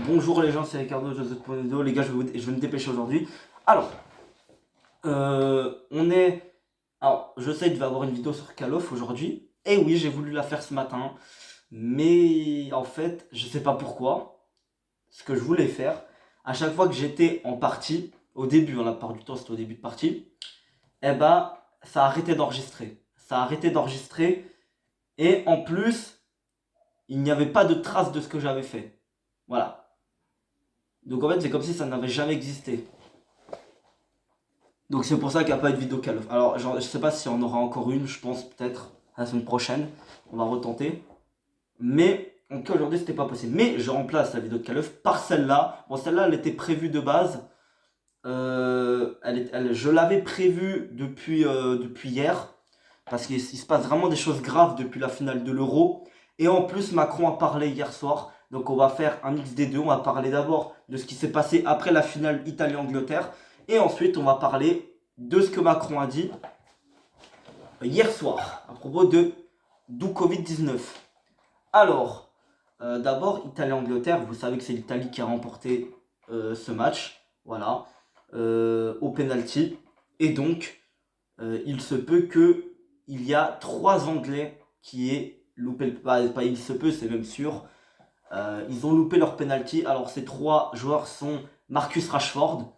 Bonjour les gens, c'est Ricardo Joseph.do. Les gars, je vais me dépêcher aujourd'hui. Alors, on est. Alors, je sais que je vais avoir une vidéo sur Call of aujourd'hui. Et oui, j'ai voulu la faire ce matin. Mais en fait, je sais pas pourquoi. Ce que je voulais faire, à chaque fois que j'étais en partie, au début, la plupart du temps, c'était au début de partie, eh ben, ça a arrêté d'enregistrer. Ça a arrêté d'enregistrer. Et en plus, il n'y avait pas de trace de ce que j'avais fait. Voilà. Donc en fait, c'est comme si ça n'avait jamais existé. Donc c'est pour ça qu'il n'y a pas eu de vidéo Call of. Alors je sais pas si on aura encore une, je pense peut-être la semaine prochaine. On va retenter. Mais en tout cas aujourd'hui c'était pas possible. Mais je remplace la vidéo de Call of par celle-là. Bon celle-là elle était prévue de base. Je l'avais prévue depuis hier. Parce qu'il se passe vraiment des choses graves depuis la finale de l'Euro. Et en plus Macron a parlé hier soir. Donc on va faire un mix des deux. On va parler d'abord de ce qui s'est passé après la finale Italie-Angleterre. Et ensuite on va parler de ce que Macron a dit hier soir à propos du Covid-19. Alors, d'abord, Italie-Angleterre, vous savez que c'est l'Italie qui a remporté ce match, voilà, au penalty. Et donc, il se peut que il y a trois Anglais qui aient loupé le... Pas il se peut, c'est même sûr. Ils ont loupé leur penalty. Alors, ces trois joueurs sont Marcus Rashford,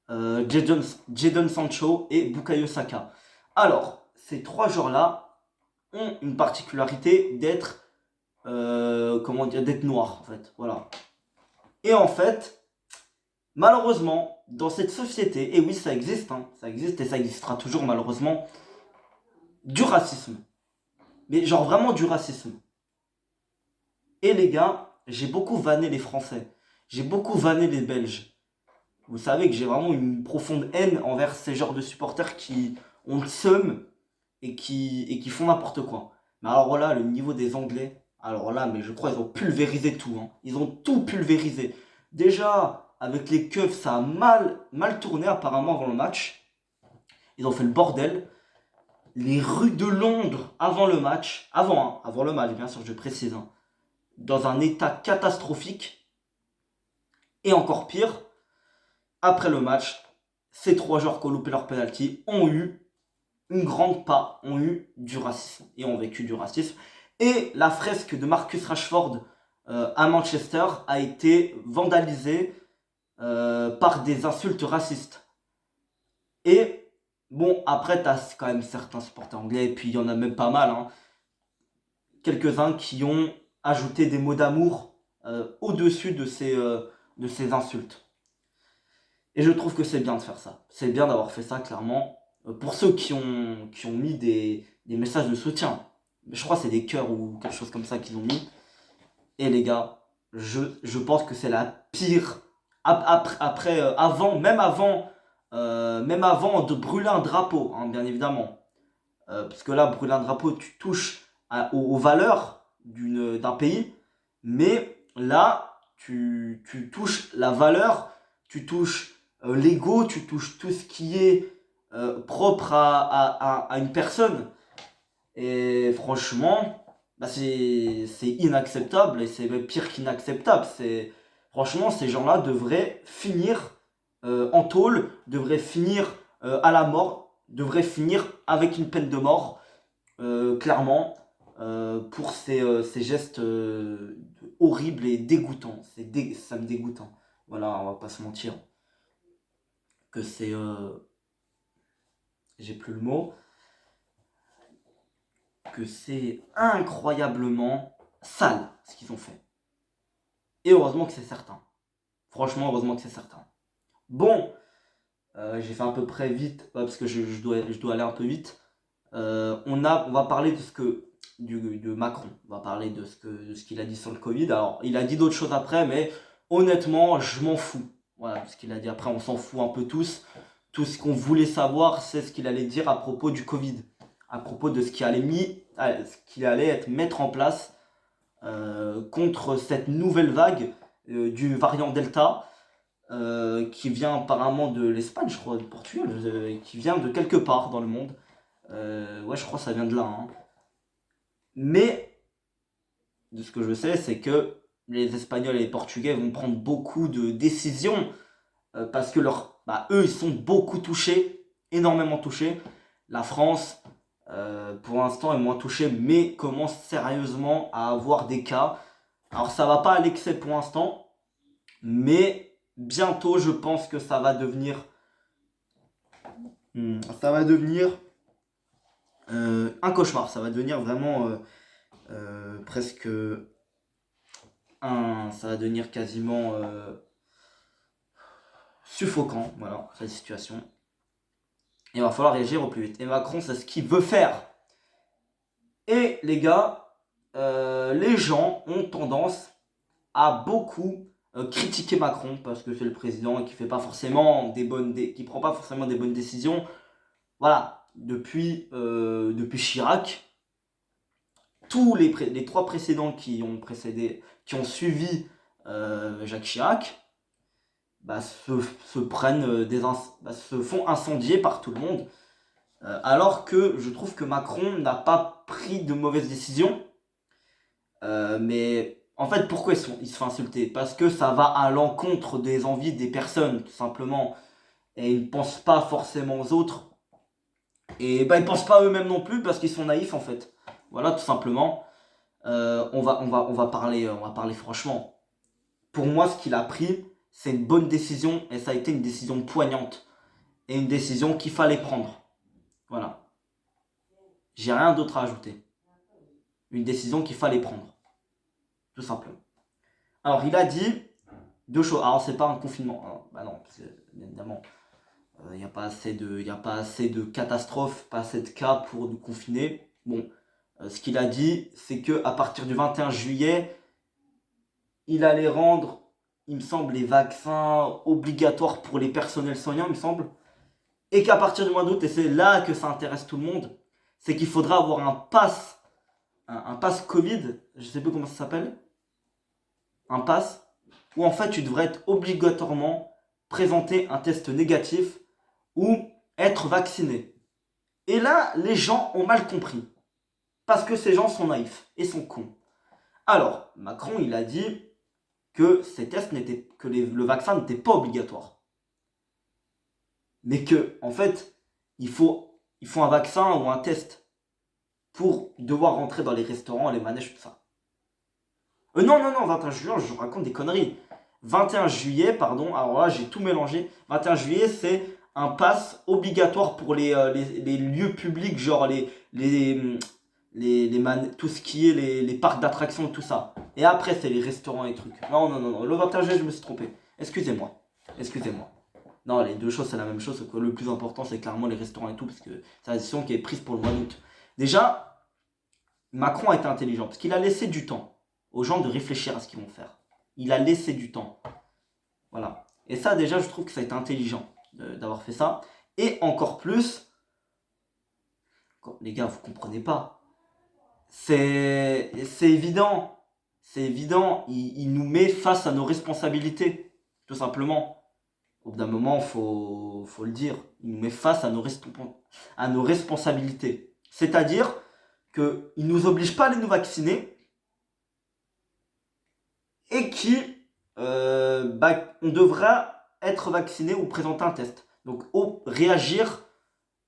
Jadon Sancho et Bukayo Saka. Alors, ces trois joueurs-là ont une particularité d'être, comment dire, d'être noirs, en fait. Voilà. Et en fait, malheureusement, dans cette société, et oui, ça existe, hein, ça existe et ça existera toujours, malheureusement, du racisme. Mais genre vraiment du racisme. Et les gars, j'ai beaucoup vanné les Français. J'ai beaucoup vanné les Belges. Vous savez que j'ai vraiment une profonde haine envers ces genres de supporters qui ont le seum et qui font n'importe quoi. Mais alors là, le niveau des Anglais, alors là, mais je crois ils ont pulvérisé tout. Hein. Ils ont tout pulvérisé. Déjà, avec les keufs, ça a mal tourné apparemment avant le match. Ils ont fait le bordel. Les rues de Londres avant le match, avant le match, bien sûr, je précise, hein, dans un état catastrophique. Et encore pire, après le match, ces trois joueurs qui ont loupé leur penalty ont eu une grande part, ont eu du racisme et ont vécu du racisme. Et la fresque de Marcus Rashford à Manchester a été vandalisée par des insultes racistes. Et bon, après, t'as quand même certains supporters anglais, et puis il y en a même pas mal, hein, quelques-uns qui ont ajouté des mots d'amour au-dessus de ces insultes. Et je trouve que c'est bien de faire ça. C'est bien d'avoir fait ça, clairement. Pour ceux qui ont mis des messages de soutien. Je crois que c'est des cœurs ou quelque chose comme ça qu'ils ont mis. Et les gars, je pense que c'est la pire. Après, même avant de brûler un drapeau, hein, bien évidemment. Parce que là, brûler un drapeau, tu touches aux valeurs d'un pays. Mais là, tu touches la valeur, tu touches l'ego, tu touches tout ce qui est propre à une personne. Et franchement, bah c'est inacceptable et c'est même pire qu'inacceptable. Franchement, ces gens-là devraient finir en tôle, devraient finir à la mort, devraient finir avec une peine de mort, clairement, pour ces gestes horribles et dégoûtants. Ça me dégoûte. Hein. Voilà, on va pas se mentir. Que c'est. J'ai plus le mot. Que c'est incroyablement sale ce qu'ils ont fait. Et heureusement que c'est certain. Franchement, heureusement que c'est certain. Bon, j'ai fait à peu près vite, parce que je dois aller un peu vite. On va parler de Macron. On va parler de ce qu'il a dit sur le Covid. Alors, il a dit d'autres choses après, mais honnêtement, je m'en fous. Voilà, ce qu'il a dit après, on s'en fout un peu tous. Tout ce qu'on voulait savoir, c'est ce qu'il allait dire à propos du Covid, à propos de ce ce qui allait être mettre en place contre cette nouvelle vague du variant Delta qui vient apparemment de l'Espagne, je crois, de Portugal, qui vient de quelque part dans le monde. Ouais, je crois que ça vient de là. Hein. Mais de ce que je sais, c'est que les Espagnols et les Portugais vont prendre beaucoup de décisions parce que eux, ils sont beaucoup touchés, énormément touchés. La France, pour l'instant, est moins touchée, mais commence sérieusement à avoir des cas. Alors, ça va pas à l'excès pour l'instant, mais bientôt, je pense que ça va devenir, un cauchemar. Ça va devenir vraiment presque ça va devenir quasiment suffocant. Voilà, cette situation. Et il va falloir réagir au plus vite. Et Macron, c'est ce qu'il veut faire. Et les gars, les gens ont tendance à beaucoup critiquer Macron parce que c'est le président et qui fait pas forcément qui prend pas forcément des bonnes décisions. Voilà, depuis Chirac, tous les trois précédents qui ont suivi Jacques Chirac, se font incendier par tout le monde. Alors que je trouve que Macron n'a pas pris de mauvaises décisions. Mais en fait, pourquoi il se fait insulter? Parce que ça va à l'encontre des envies des personnes, tout simplement. Et ils ne pensent pas forcément aux autres. Et ils ne pensent pas à eux-mêmes non plus parce qu'ils sont naïfs en fait. Voilà, tout simplement. On va parler franchement. Pour moi, ce qu'il a pris, c'est une bonne décision et ça a été une décision poignante. Et une décision qu'il fallait prendre. Voilà. J'ai rien d'autre à ajouter. Une décision qu'il fallait prendre. Tout simplement. Alors, il a dit deux choses. Alors, c'est pas un confinement. Alors, bah non, parce que, bien évidemment, il n'y a pas assez de catastrophes, pas assez de cas pour nous confiner. Bon, ce qu'il a dit, c'est que à partir du 21 juillet, il allait rendre, il me semble, les vaccins obligatoires pour les personnels soignants, il me semble. Et qu'à partir du mois d'août, et c'est là que ça intéresse tout le monde, c'est qu'il faudra avoir un pass Covid, je sais plus comment ça s'appelle, un pass, où en fait tu devrais être obligatoirement présenter un test négatif ou être vacciné. Et là, les gens ont mal compris. Parce que ces gens sont naïfs et sont cons. Alors, Macron, il a dit que le vaccin n'était pas obligatoire. Mais que, en fait, il faut un vaccin ou un test pour devoir rentrer dans les restaurants, les manèges, tout ça. Non, 21 juillet, je raconte des conneries. 21 juillet, pardon, alors là, j'ai tout mélangé. 21 juillet, c'est un pass obligatoire pour les lieux publics, genre tout ce qui est les parcs d'attractions et tout ça. Et après, c'est les restaurants et trucs. Non, le 21 juillet, je me suis trompé. Excusez-moi. Non, les deux choses, c'est la même chose. Le plus important, c'est clairement les restaurants et tout, parce que c'est la décision qui est prise pour le mois d'août. Déjà, Macron a été intelligent, parce qu'il a laissé du temps aux gens de réfléchir à ce qu'ils vont faire. Il a laissé du temps. Voilà. Et ça, déjà, je trouve que ça a été intelligent d'avoir fait ça. Et encore plus, les gars, vous comprenez pas. C'est évident. C'est évident. Il nous met face à nos responsabilités. Tout simplement. Au bout d'un moment, faut le dire. Il nous met face à nos responsabilités. C'est-à-dire qu'il ne nous oblige pas à aller nous vacciner. Et on devra être vacciné ou présenter un test. Donc, réagir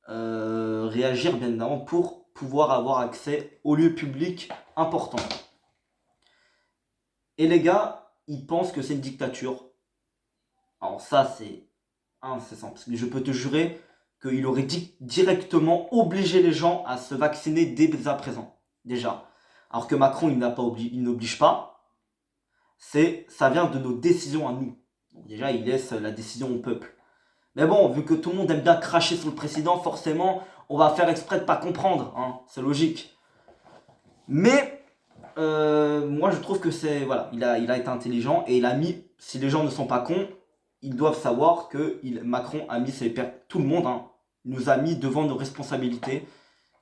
bien évidemment pour pouvoir avoir accès aux lieux publics importants. Et les gars, ils pensent que c'est une dictature. Alors ça, c'est incessant. Parce que je peux te jurer qu'il aurait directement obligé les gens à se vacciner dès à présent. Déjà. Alors que Macron, il n'oblige pas. Ça vient de nos décisions à nous. Donc déjà, il laisse la décision au peuple. Mais bon, vu que tout le monde aime bien cracher sur le président, forcément, on va faire exprès de pas comprendre. Hein, c'est logique. Mais moi, je trouve que voilà, il a été intelligent et il a mis, si les gens ne sont pas cons, ils doivent savoir que Macron a mis tout le monde, hein, nous a mis devant nos responsabilités.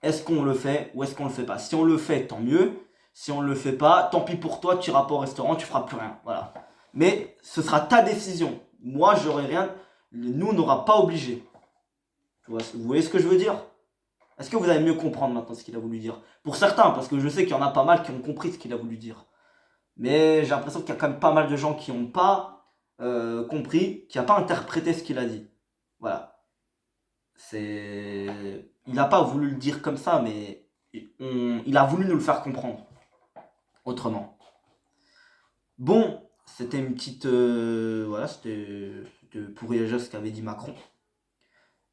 Est-ce qu'on le fait ou est-ce qu'on le fait pas? Si on le fait, tant mieux. Si on ne le fait pas, tant pis pour toi, tu iras pas au restaurant, tu feras plus rien. Voilà. Mais ce sera ta décision. Moi, j'aurai rien. Nous, on n'aura pas obligé. Vous voyez ce que je veux dire? Est-ce que vous allez mieux comprendre maintenant ce qu'il a voulu dire? Pour certains, parce que je sais qu'il y en a pas mal qui ont compris ce qu'il a voulu dire. Mais j'ai l'impression qu'il y a quand même pas mal de gens qui n'ont pas compris, qui n'ont pas interprété ce qu'il a dit. Voilà. Il n'a pas voulu le dire comme ça, mais il a voulu nous le faire comprendre autrement. Bon, c'était une petite... voilà, c'était pour réagir à ce qu'avait dit Macron.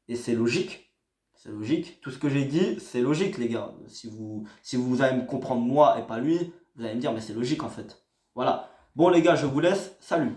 Et c'est logique. C'est logique. Tout ce que j'ai dit, c'est logique, les gars. Si vous allez me comprendre moi et pas lui, vous allez me dire, mais c'est logique en fait. Voilà. Bon, les gars, je vous laisse. Salut.